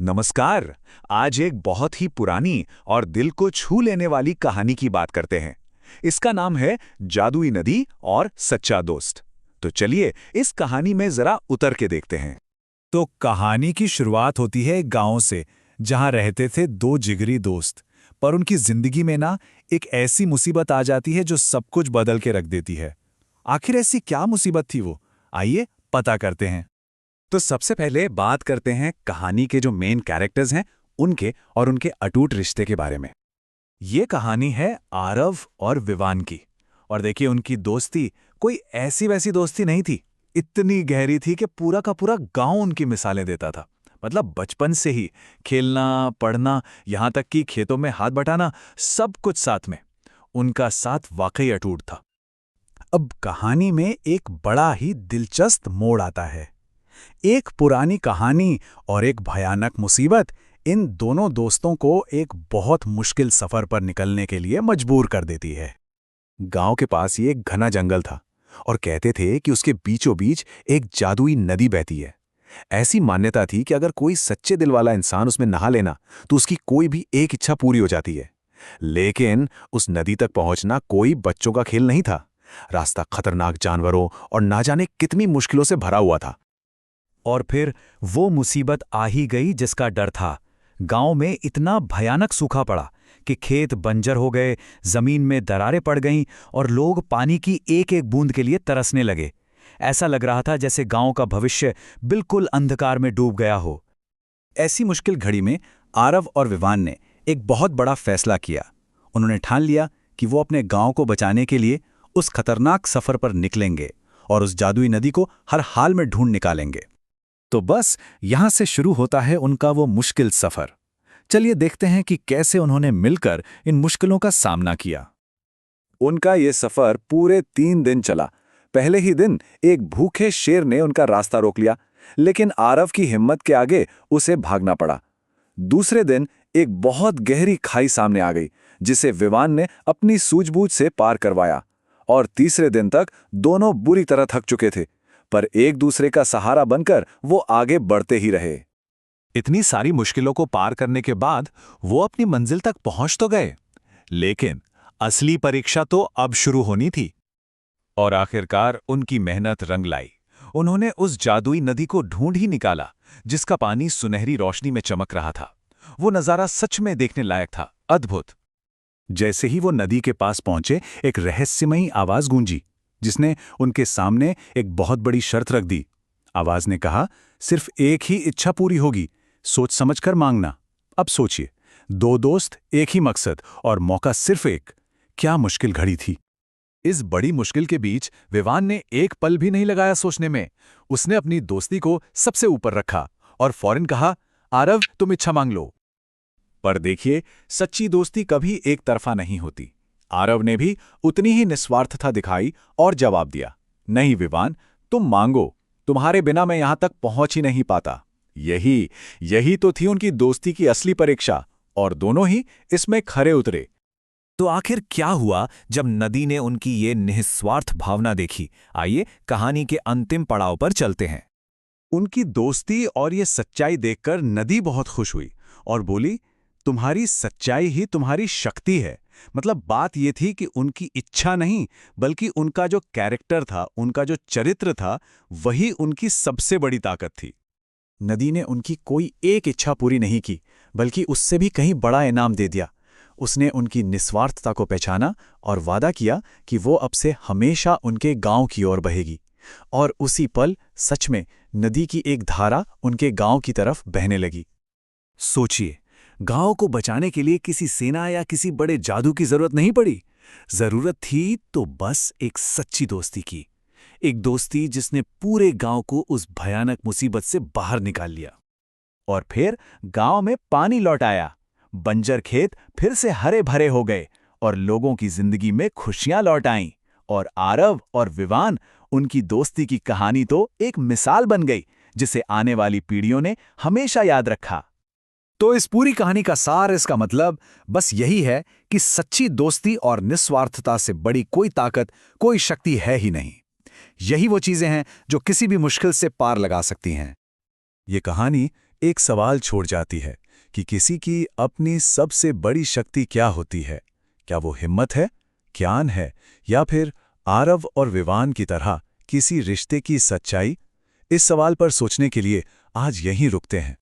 नमस्कार। आज एक बहुत ही पुरानी और दिल को छू लेने वाली कहानी की बात करते हैं। इसका नाम है जादुई नदी और सच्चा दोस्त। तो चलिए इस कहानी में जरा उतर के देखते हैं। तो कहानी की शुरुआत होती है एक गांव से, जहां रहते थे दो जिगरी दोस्त। पर उनकी जिंदगी में ना एक ऐसी मुसीबत आ जाती है जो सब कुछ बदल के रख देती है। आखिर ऐसी क्या मुसीबत थी वो? आइए पता करते हैं। तो सबसे पहले बात करते हैं कहानी के जो मेन कैरेक्टर्स हैं उनके और उनके अटूट रिश्ते के बारे में। ये कहानी है आरव और विवान की। और देखिए, उनकी दोस्ती कोई ऐसी वैसी दोस्ती नहीं थी। इतनी गहरी थी कि पूरा का पूरा गांव उनकी मिसालें देता था। मतलब बचपन से ही खेलना, पढ़ना, यहां तक कि खेतों में हाथ बटाना, सब कुछ साथ में। उनका साथ वाकई अटूट था। अब कहानी में एक बड़ा ही दिलचस्प मोड़ आता है। एक पुरानी कहानी और एक भयानक मुसीबत इन दोनों दोस्तों को एक बहुत मुश्किल सफर पर निकलने के लिए मजबूर कर देती है। गांव के पास ही एक घना जंगल था और कहते थे कि उसके बीचों बीच एक जादुई नदी बहती है। ऐसी मान्यता थी कि अगर कोई सच्चे दिल वाला इंसान उसमें नहा लेना तो उसकी कोई भी एक इच्छा पूरी हो जाती है। लेकिन उस नदी तक पहुंचना कोई बच्चों का खेल नहीं था। रास्ता खतरनाक जानवरों और ना जाने कितनी मुश्किलों से भरा हुआ था। और फिर वो मुसीबत आ ही गई जिसका डर था। गांव में इतना भयानक सूखा पड़ा कि खेत बंजर हो गए, जमीन में दरारें पड़ गईं और लोग पानी की एक एक बूंद के लिए तरसने लगे। ऐसा लग रहा था जैसे गांव का भविष्य बिल्कुल अंधकार में डूब गया हो। ऐसी मुश्किल घड़ी में आरव और विवान ने एक बहुत बड़ा फैसला किया। उन्होंने ठान लिया कि वो अपने गांव को बचाने के लिए उस खतरनाक सफर पर निकलेंगे और उस जादुई नदी को हर हाल में ढूंढ निकालेंगे। तो बस यहां से शुरू होता है उनका वो मुश्किल सफर। चलिए देखते हैं कि कैसे उन्होंने मिलकर इन मुश्किलों का सामना किया। उनका ये सफर पूरे 3 दिन चला। पहले ही दिन एक भूखे शेर ने उनका रास्ता रोक लिया, लेकिन आरव की हिम्मत के आगे उसे भागना पड़ा। दूसरे दिन एक बहुत गहरी खाई सामने आ गई, जिसे विवान ने अपनी सूझबूझ से पार करवाया। और तीसरे दिन तक दोनों बुरी तरह थक चुके थे, पर एक दूसरे का सहारा बनकर वो आगे बढ़ते ही रहे। इतनी सारी मुश्किलों को पार करने के बाद वो अपनी मंजिल तक पहुंच तो गए, लेकिन असली परीक्षा तो अब शुरू होनी थी। और आखिरकार उनकी मेहनत रंग लाई। उन्होंने उस जादुई नदी को ढूंढ ही निकाला, जिसका पानी सुनहरी रोशनी में चमक रहा था। वो नजारा सच में देखने लायक था, अद्भुत। जैसे ही वो नदी के पास पहुंचे, एक रहस्यमयी आवाज गूंजी, जिसने उनके सामने एक बहुत बड़ी शर्त रख दी। आवाज ने कहा, सिर्फ एक ही इच्छा पूरी होगी, सोच समझकर मांगना। अब सोचिए, दो दोस्त, एक ही मकसद और मौका सिर्फ एक। क्या मुश्किल घड़ी थी। इस बड़ी मुश्किल के बीच विवान ने एक पल भी नहीं लगाया सोचने में। उसने अपनी दोस्ती को सबसे ऊपर रखा और फौरन कहा, आरव, तुम इच्छा मांग लो। पर देखिए, सच्ची दोस्ती कभी एक तरफा नहीं होती। आरव ने भी उतनी ही निस्वार्थता दिखाई और जवाब दिया, नहीं विवान, तुम मांगो, तुम्हारे बिना मैं यहां तक पहुंच ही नहीं पाता। यही तो थी उनकी दोस्ती की असली परीक्षा, और दोनों ही इसमें खरे उतरे। तो आखिर क्या हुआ जब नदी ने उनकी ये निस्वार्थ भावना देखी? आइए कहानी के अंतिम पड़ाव पर चलते हैं। उनकी दोस्ती और ये सच्चाई देखकर नदी बहुत खुश हुई और बोली, तुम्हारी सच्चाई ही तुम्हारी शक्ति है। मतलब बात ये थी कि उनकी इच्छा नहीं, बल्कि उनका जो कैरेक्टर था, उनका जो चरित्र था, वही उनकी सबसे बड़ी ताकत थी। नदी ने उनकी कोई एक इच्छा पूरी नहीं की, बल्कि उससे भी कहीं बड़ा इनाम दे दिया। उसने उनकी निस्वार्थता को पहचाना और वादा किया कि वो अब से हमेशा उनके गांव की ओर बहेगी। और उसी पल सच में नदी की एक धारा उनके गांव की तरफ बहने लगी। सोचिए, गांव को बचाने के लिए किसी सेना या किसी बड़े जादू की जरूरत नहीं पड़ी। जरूरत थी तो बस एक सच्ची दोस्ती की। एक दोस्ती जिसने पूरे गांव को उस भयानक मुसीबत से बाहर निकाल लिया। और फिर गांव में पानी लौट आया, बंजर खेत फिर से हरे भरे हो गए और लोगों की जिंदगी में खुशियां लौट आईं। और आरव और विवान, उनकी दोस्ती की कहानी तो एक मिसाल बन गई, जिसे आने वाली पीढ़ियों ने हमेशा याद रखा। तो इस पूरी कहानी का सार, इसका मतलब बस यही है कि सच्ची दोस्ती और निस्वार्थता से बड़ी कोई ताकत, कोई शक्ति है ही नहीं। यही वो चीजें हैं जो किसी भी मुश्किल से पार लगा सकती हैं। ये कहानी एक सवाल छोड़ जाती है कि किसी की अपनी सबसे बड़ी शक्ति क्या होती है। क्या वो हिम्मत है, ज्ञान है, या फिर आरव और विवान की तरह किसी रिश्ते की सच्चाई? इस सवाल पर सोचने के लिए आज यहीं रुकते हैं।